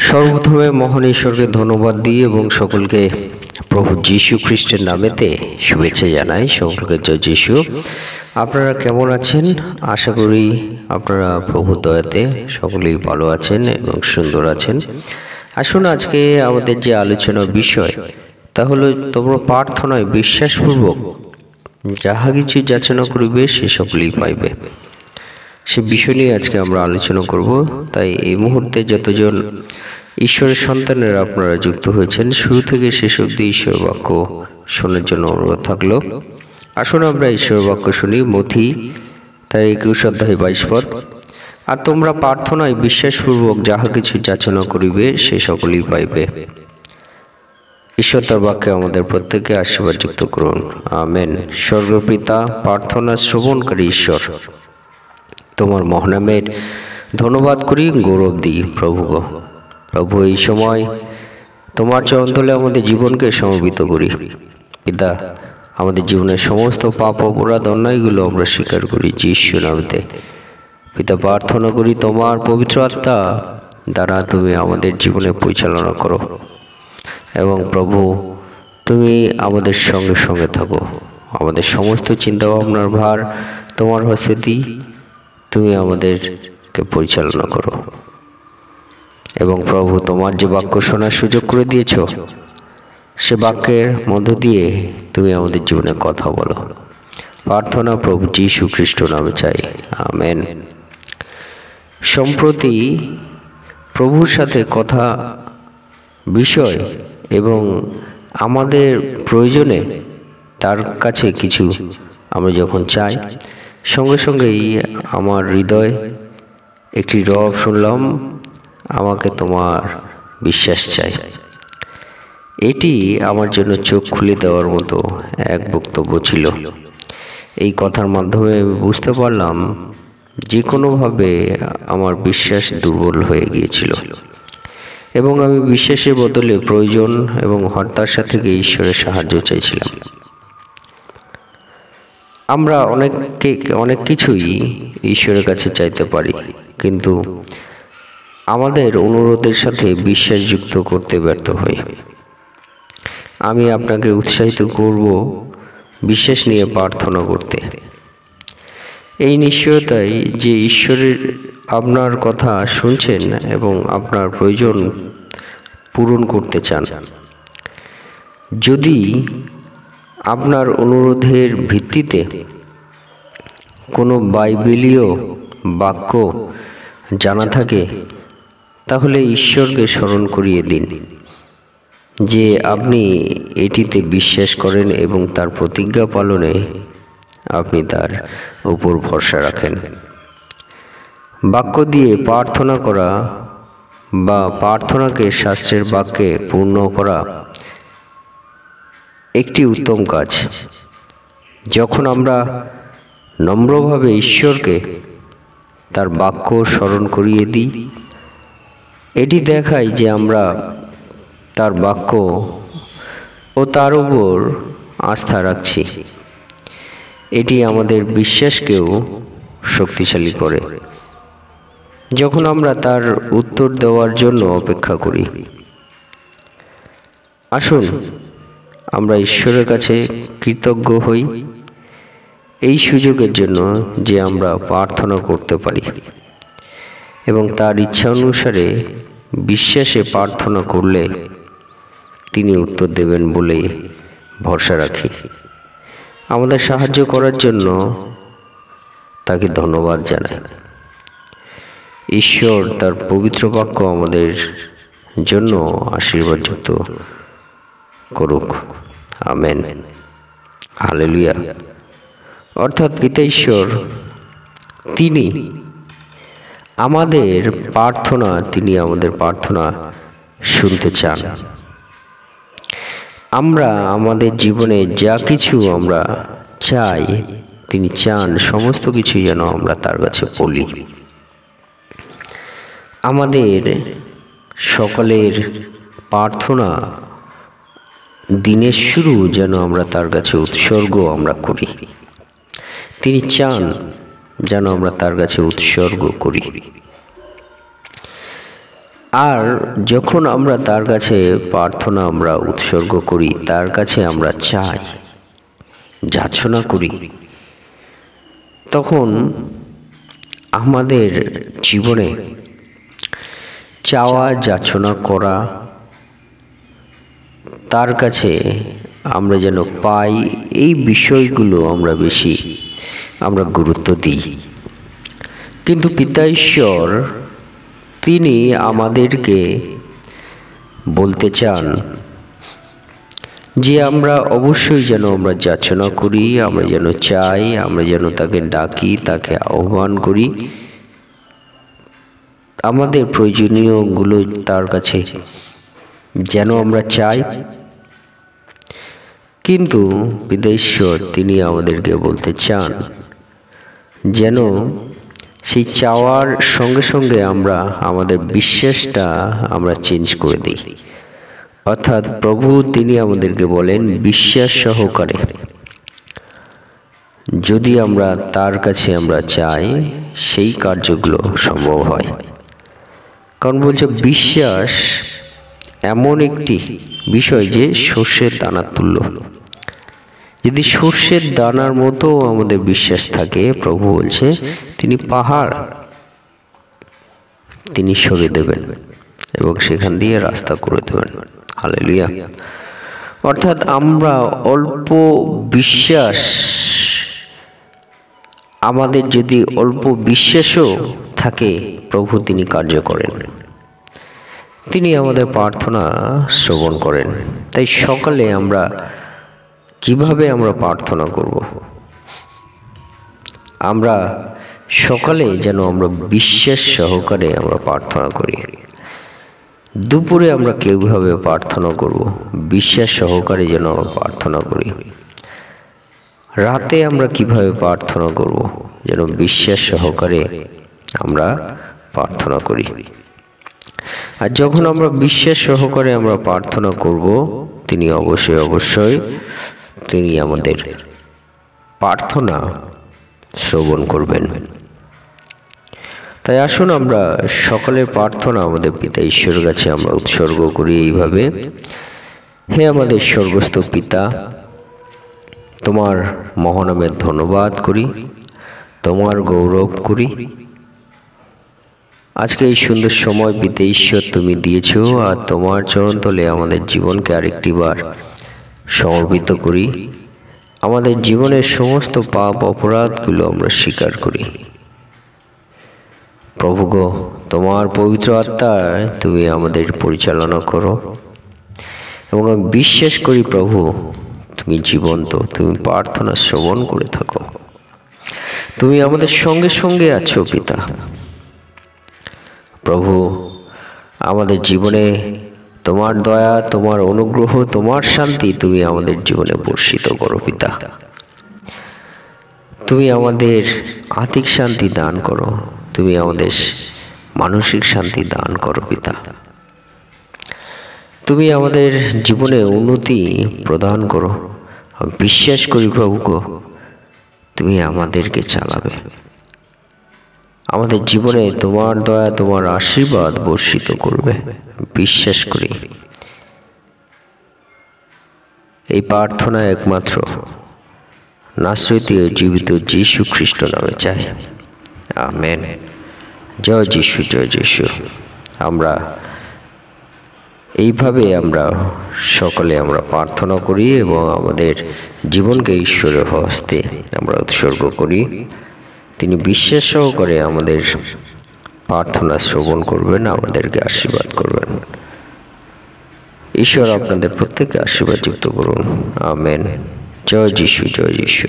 সর্বপ্রথমে মহান ঈশ্বরকে ধন্যবাদ দিই এবং সকলকে প্রভু যীশু খ্রিস্টের নামেতে শুভেচ্ছা জানাই। সকলকে জয় যীশু। আপনারা কেমন আছেন? আশা করি আপনারা প্রভুর দয়াতে সকলেই ভালো আছেন এবং সুন্দর আছেন। আসুন আজকে আমাদের যে আলোচনা বিষয় তা হলো, তোমরা প্রার্থনায় বিশ্বাসপূর্বক যাহা কিছু যাচনা করিবে সে সকলেই পাইবে। সে বিষয় নিয়ে আজকে আমরা আলোচনা করব। তাই এই মুহূর্তে যতজন ঈশ্বরের সন্তানেরা আপনারা যুক্ত হয়েছেন, শুরু থেকে শেষ অবধি ঈশ্বর বাক্য শোনার জন্য অনুরোধ থাকলো। আসুন আমরা ঈশ্বর বাক্য শুনি। মথি তার 21 অধ্যায় 22 পদ। আর তোমরা প্রার্থনায় বিশ্বাসপূর্বক যাহা কিছু যাচনা করিবে সে সকলেই পাইবে। ঈশ্বর তার বাক্যে আমাদের প্রত্যেককে আশীর্বাদ যুক্ত করুন, আমেন। স্বর্গপিতা, প্রার্থনা শ্রবণকারী ঈশ্বর, তোমার মহানামের ধন্যবাদ করি, গৌরব দিই প্রভু গো। প্রভু, এই সময় তোমার চরণতলে আমাদের জীবনকে সমর্পিত করি। পিতা, আমাদের জীবনের সমস্ত পাপ অপরাধ অন্যায়গুলো আমরা স্বীকার করি যীশু নামেতে। পিতা, প্রার্থনা করি তোমার পবিত্র আত্মা দ্বারা তুমি আমাদের জীবনে পরিচালনা করো এবং প্রভু তুমি আমাদের সঙ্গে সঙ্গে থাকো। আমাদের সমস্ত চিন্তা ভাবনার ভার তোমার হস্তে দিই, তুমি আমাদেরকে পরিচালনা করো এবং প্রভু তোমার যে বাক্য শোনার সুযোগ করে দিয়েছ সে বাক্যের মধ্য দিয়ে তুমি আমাদের জীবনে কথা বলো। প্রার্থনা প্রভু যীশু খ্রিস্ট নামে চাই, আমেন। সম্প্রতি প্রভুর সাথে কথা বিষয় এবং আমাদের প্রয়োজনে তার কাছে কিছু আমরা যখন চাই, সঙ্গে সঙ্গেই আমার হৃদয় একটি রব শুনলাম, আমাকে তোমার বিশ্বাস চাই। এটি আমার জন্য চোখ খুলে দেওয়ার মতো এক বক্তব্য ছিল। এই কথার মাধ্যমে আমি বুঝতে পারলাম যে কোনোভাবে আমার বিশ্বাস দুর্বল হয়ে গিয়েছিল এবং আমি বিশ্বাসের বদলে প্রয়োজন এবং হতাশা থেকে ঈশ্বরের সাহায্য চাইছিলাম। আমরা অনেক কিছুই ঈশ্বরের কাছে চাইতে পারি, কিন্তু আমাদের অনুরোধের সাথে বিশ্বাস যুক্ত করতে ব্যর্থ হই। আমি আপনাকে উৎসাহিত করব বিশ্বাস নিয়ে প্রার্থনা করতে, এই নিশ্চয়তাই যে ঈশ্বরের আপনার কথা শুনছেন এবং আপনার প্রয়োজন পূরণ করতে চান। যদি আপনার অনুরোধের ভিত্তিতে কোনো বাইবেলীয় বাক্য জানা থাকে, তাহলে ঈশ্বরকে স্মরণ করিয়ে দিন যে আপনি এটিতে বিশ্বাস করেন এবং তার প্রতিজ্ঞা পালনে আপনি তার উপর ভরসা রাখেন। বাক্য দিয়ে প্রার্থনা করা বা প্রার্থনাকে শাস্ত্রের বাক্যে পূর্ণ করা একটি উত্তম কাজ। যখন আমরা নম্রভাবে ঈশ্বরকে তার বাক্য স্মরণ করিয়ে দিই, এটি দেখায় যে আমরা তার বাক্য ও তার উপর আস্থা রাখছি। এটি আমাদের বিশ্বাসকেও শক্তিশালী করে যখন আমরা তার উত্তর দেওয়ার জন্য অপেক্ষা করি। আসুন আমরা ঈশ্বরের কাছে কৃতজ্ঞ হই এই সুযোগের জন্য যে আমরা প্রার্থনা করতে পারি এবং তার ইচ্ছা অনুসারে বিশ্বাসে প্রার্থনা করলে তিনি উত্তর দেবেন বলে ভরসা রাখি। আমাদের সাহায্য করার জন্য তাকে ধন্যবাদ জানাই। ঈশ্বর তার পবিত্র বাক্য আমাদের জন্য আশীর্বাদযুক্ত করুক, আমেন, হালেলুয়া। অর্থাৎ পিতা ঈশ্বর তিনি আমাদের প্রার্থনা শুনতে চান। আমরা আমাদের জীবনে যা কিছু আমরা চাই, তিনি চান সমস্ত কিছু যেন আমরা তার কাছে বলি। আমাদের সকলের প্রার্থনা দিনের শুরু যেন আমরা তার কাছে উৎসর্গ আমরা করি। তিনি চান যেন আমরা তার কাছে উৎসর্গ করি। আর যখন আমরা তার কাছে প্রার্থনা আমরা উৎসর্গ করি, তার কাছে আমরা চাই, যাচনা করি, তখন আমাদের জীবনে চাওয়া যাচনা করা, তার কাছে আমরা যেন পাই, এই বিষয়গুলো আমরা গুরুত্ব দিই। কিন্তু পিতা ঈশ্বর তিনি আমাদেরকে বলতে চান যে আমরা অবশ্যই যেন আমরা যাচনা করি, আমরা যেন চাই, আমরা যেন তাকে ডাকি, তাকে আহ্বান করি, আমাদের প্রয়োজনীয়গুলো তার কাছে যেন আমরা চাই। কিন্তু পিতা ঈশ্বর তিনি আমাদেরকে বলতে চান যেন সেই চাওয়ার সঙ্গে সঙ্গে আমরা আমাদের বিশ্বাসটা আমরা চেঞ্জ করে দিই। অর্থাৎ প্রভু তিনি আমাদেরকে বলেন বিশ্বাস সহকারে যদি আমরা তার কাছে আমরা চাই, সেই কার্যগুলো সম্ভব হয়। কারণ বলছে বিশ্বাস এমন একটি বিষয় যে সর্ষের দানার তুল্য। যদি সর্ষের দানার মতো আমাদের বিশ্বাস থাকে, প্রভু বলছে তিনি পাহাড় তিনি সরিয়ে দেবেন এবং সেখান দিয়ে রাস্তা করে দেবেন। হালেলুয়া। অর্থাৎ আমরা অল্প বিশ্বাস, আমাদের যদি অল্প বিশ্বাসও থাকে, প্রভু তিনি কার্য করেন, তিনি আমাদের প্রার্থনা শ্রবণ করেন। তাই সকালে আমরা কিভাবে আমরা প্রার্থনা করব? আমরা সকালে যেন আমরা বিশ্বাস সহকারে আমরা প্রার্থনা করি। দুপুরে আমরা কিভাবে প্রার্থনা করব? বিশ্বাস সহকারে যেন প্রার্থনা করি। রাতে আমরা কিভাবে প্রার্থনা করব? যেন বিশ্বাস সহকারে আমরা প্রার্থনা করি। আর যখন আমরা বিশ্বাস সহকারে আমরা প্রার্থনা করব, তিনি অবশ্যই তিনি আমাদের প্রার্থনা শ্রবণ করবেন। তাই আসুন আমরা সকলের প্রার্থনা আমাদের পিতা ঈশ্বরের কাছে আমরা উৎসর্গ করি এইভাবে। হে আমাদের স্বর্গস্থ পিতা, তোমার মহানামের ধন্যবাদ করি, তোমার গৌরব করি। আজকে এই সুন্দর সময় পিতা ঈশ্বর তুমি দিয়েছো, আর তোমার চরণতলে আমাদের জীবনকে আরেকটি বার সমর্পিত করি। আমাদের জীবনের সমস্ত পাপ অপরাধগুলো আমরা স্বীকার করি। প্রভু গো, তোমার পবিত্র আত্মায় তুমি আমাদের পরিচালনা করো এবং আমি বিশ্বাস করি প্রভু তুমি জীবন্ত, তুমি প্রার্থনা শ্রবণ করে থাকো, তুমি আমাদের সঙ্গে সঙ্গে আছো পিতা। প্রভু আমাদের জীবনে তোমার দয়া, তোমার অনুগ্রহ, তোমার শান্তি তুমি আমাদের জীবনে বর্ষিত করো পিতা। তুমি আমাদের আত্মিক শান্তি দান করো, তুমি আমাদের মানসিক শান্তি দান করো পিতা। তুমি আমাদের জীবনে উন্নতি প্রদান করো। বিশ্বাস করি প্রভু গো, তুমি আমাদেরকে চালাবে, আমাদের জীবনে তোমার দয়া, তোমার আশীর্বাদ বর্ষিত করবে। বিশ্বাস করি। এই প্রার্থনা একমাত্র নাসরীয় জীবিত যীশু খ্রিস্ট নামে চাই। আমেন। জয় যীশু, জয় যীশু। আমরা এইভাবে আমরা সকলে আমরা প্রার্থনা করি এবং আমাদের জীবনকে ঈশ্বরের হস্তে আমরা উৎসর্গ করি। তিনি বিশ্বাস সহকারে আমাদের প্রার্থনা শ্রবণ করবেন, আমাদেরকে আশীর্বাদ করবেন। ঈশ্বর আপনাদের প্রত্যেককে আশীর্বাদ যুক্ত করুন। আমেন। জয় যীশু, জয় যীশু।